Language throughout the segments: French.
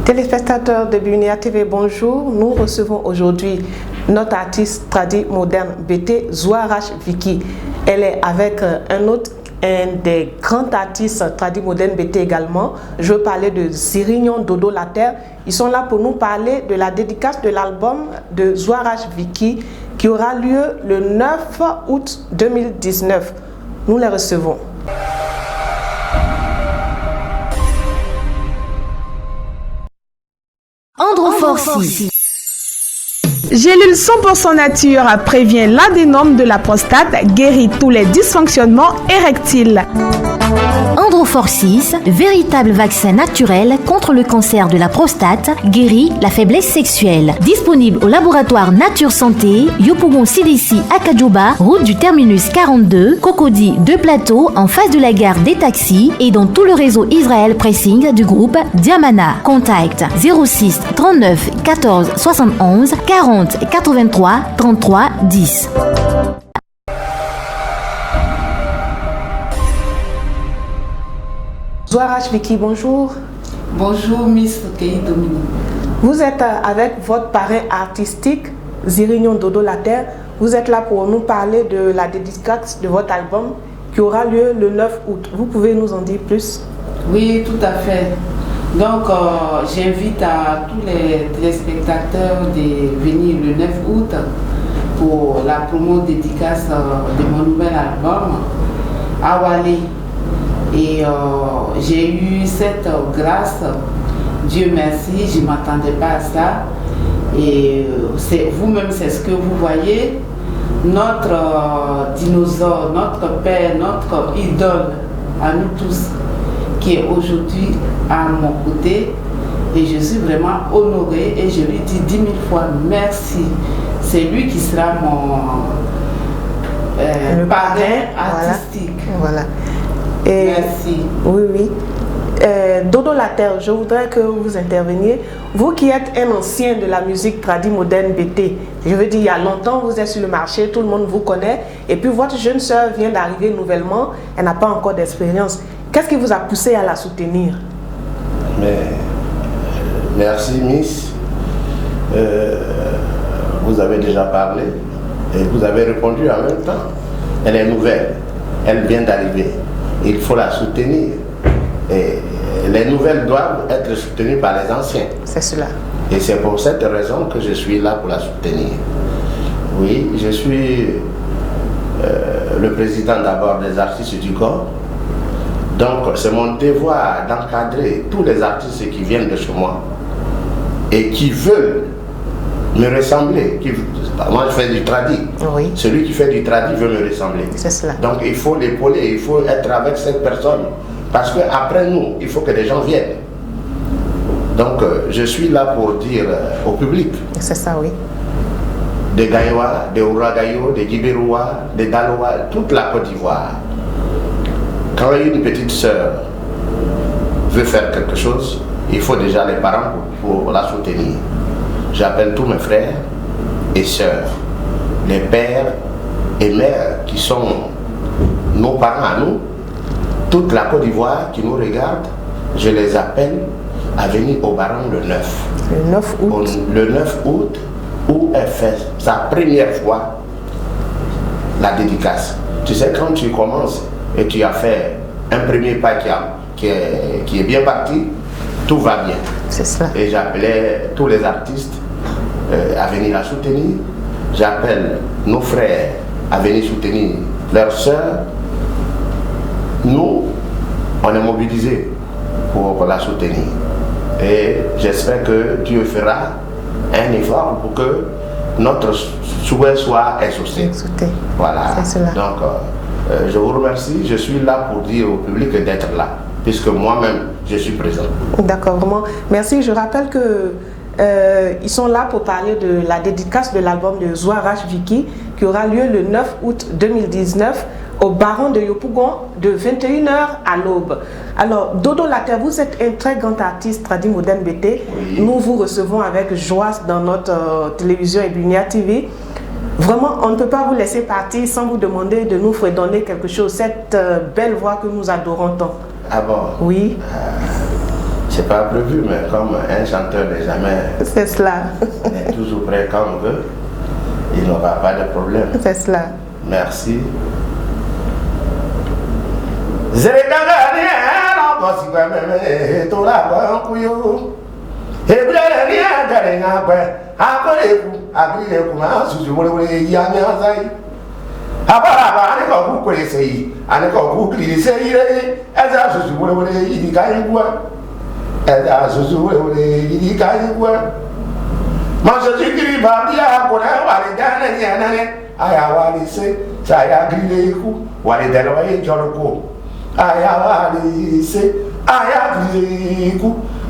Téléspectateurs de Bunia TV, bonjour. Nous recevons aujourd'hui notre artiste tradi moderne BT Zouarache Vicky. Elle est avec un des grands artistes tradi moderne BT également. Je veux parler de Zirignon Dodo La Terre. Ils sont là pour nous parler de la dédicace de l'album de Zouarache Vicky qui aura lieu le 9 août 2019. Nous les recevons. Androforcis. Gélule 100% nature prévient l'adénome de la prostate, guérit tous les dysfonctionnements érectiles. Androforcis, véritable vaccin naturel contre le cancer de la prostate, guérit la faiblesse sexuelle. Disponible au laboratoire Nature Santé, Yopougon CDC à Kadjouba, route du terminus 42, Cocody 2 Plateaux, en face de la gare des taxis et dans tout le réseau Israël Pressing du groupe Diamana. Contact 06 39 14 71 40 83 33 10. Zouarache Vicky, bonjour. Bonjour Miss Kei Dominique. Vous êtes avec votre parrain artistique, Zirignon Dodo La Terre. Vous êtes là pour nous parler de la dédicace de votre album qui aura lieu le 9 août. Vous pouvez nous en dire plus? Oui, tout à fait. Donc, j'invite à tous les téléspectateurs de venir le 9 août pour la promo dédicace de mon nouvel album, Awali. Et j'ai eu cette grâce, Dieu merci, je ne m'attendais pas à ça. Et vous-même, c'est ce que vous voyez, notre dinosaure, notre père, notre idole à nous tous, qui est aujourd'hui à mon côté. Et je suis vraiment honorée et je lui dis 10 000 fois merci. C'est lui qui sera mon parrain artistique. Voilà. Et merci. Oui, oui. Dodo La Terre, je voudrais que vous interveniez. Vous qui êtes un ancien de la musique tradi moderne BT, je veux dire, il y a longtemps, vous êtes sur le marché, tout le monde vous connaît. Et puis votre jeune sœur vient d'arriver nouvellement, elle n'a pas encore d'expérience. Qu'est-ce qui vous a poussé à la soutenir? Merci Miss. Vous avez déjà parlé et vous avez répondu en même temps. Elle est nouvelle, elle vient d'arriver. Il faut la soutenir. Et les nouvelles doivent être soutenues par les anciens. C'est cela. Et c'est pour cette raison que je suis là pour la soutenir. Oui, je suis le président d'abord des artistes du corps. Donc c'est mon devoir d'encadrer tous les artistes qui viennent de chez moi et qui veulent me ressembler. Moi je fais du tradi. Oui. Celui qui fait du tradi veut me ressembler. C'est cela. Donc il faut l'épauler, il faut être avec cette personne. Parce qu'après nous, il faut que les gens viennent. Donc je suis là pour dire au public. C'est ça, oui. Des Gaïwa, des Ouragayo, des Djibiroua, des Daloa, toute la Côte d'Ivoire. Quand une petite sœur veut faire quelque chose, il faut déjà les parents pour la soutenir. J'appelle tous mes frères et sœurs, les pères et mères qui sont nos parents à nous, toute la Côte d'Ivoire qui nous regarde, je les appelle à venir au Baron le 9. Le 9 août. Le 9 août, où elle fait sa première fois la dédicace. Tu sais, quand tu commences et tu as fait un premier pas qui est bien parti, tout va bien. C'est cela. Et j'appelais tous les artistes à venir la soutenir. J'appelle nos frères à venir soutenir leurs sœurs. Nous, on est mobilisés pour la soutenir. Et j'espère que Dieu fera un effort pour que notre souhait soit exaucé. Voilà. Donc, je vous remercie. Je suis là pour dire au public d'être là, puisque moi-même, je suis présent. D'accord, vraiment. Merci. Je rappelle que ils sont là pour parler de la dédicace de l'album de Zouarache Vicky qui aura lieu le 9 août 2019 au Baron de Yopougon de 21h à l'aube. Alors, Dodo La Terre, vous êtes un très grand artiste tradi moderne BT. Oui. Nous vous recevons avec joie dans notre télévision et Bunia TV. Vraiment, on ne peut pas vous laisser partir sans vous demander de nous fredonner quelque chose, cette belle voix que nous adorons tant. Ah bon? Oui. C'est pas prévu, mais comme un chanteur n'est jamais... C'est cela. On est toujours prêt quand on veut. Il n'aura pas de problème. C'est cela. Merci.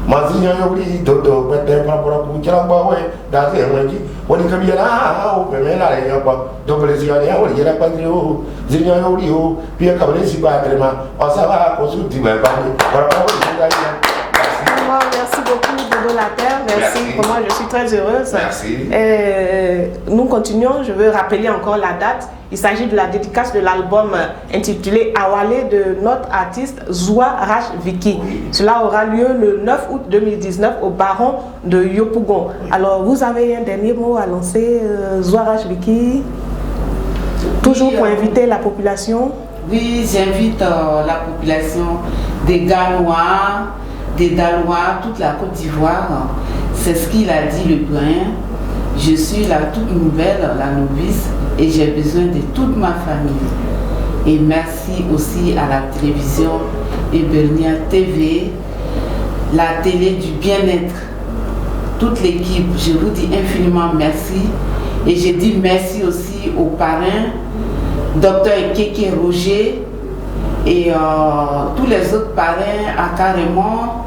Mazinha yori dodo pete para kuchara bawe da se wenji woni kabiyana o pemela le yapa doble ziani o yera pandrio zinya yori o pia kabale si ba trema o sava ko su di ba ba para Merci beaucoup, Dodo la Terre. Merci. Pour moi, je suis très heureuse. Merci. Nous continuons. Je veux rappeler encore la date. Il s'agit de la dédicace de l'album intitulé Awale de notre artiste Zoua Rach Viki. Oui. Cela aura lieu le 9 août 2019 au Baron de Yopougon. Oui. Alors, vous avez un dernier mot à lancer, Zoua Rach Viki? Toujours pour inviter la population? Oui, j'invite la population des Ganois, des Dalois, toute la Côte d'Ivoire. C'est ce qu'il a dit le doyen. Je suis la toute nouvelle, la novice, et j'ai besoin de toute ma famille. Et merci aussi à la télévision Ebernia TV, la télé du bien-être, toute l'équipe. Je vous dis infiniment merci. Et je dis merci aussi aux parrains, Dr Keke Roger, et tous les autres parrains à Carrément,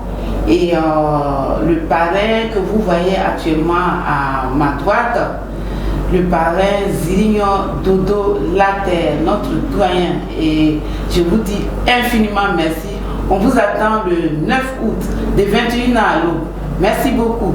et le parrain que vous voyez actuellement à ma droite, le parrain Zirigno Dodo Later, notre doyen. Et je vous dis infiniment merci. On vous attend le 9 août de 21h à l'aube. Merci beaucoup.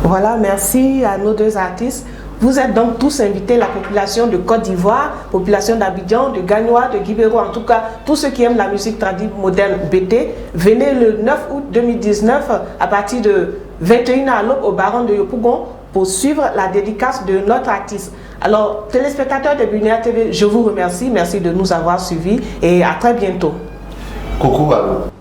Voilà, merci à nos deux artistes. Vous êtes donc tous invités, la population de Côte d'Ivoire, population d'Abidjan, de Gagnois, de Guibéro, en tout cas, tous ceux qui aiment la musique traditionnelle moderne BT. Venez le 9 août 2019 à partir de 21h à l'aube au Baron de Yopougon pour suivre la dédicace de notre artiste. Alors, téléspectateurs de Ebernia TV, je vous remercie. Merci de nous avoir suivis et à très bientôt. Coucou à vous.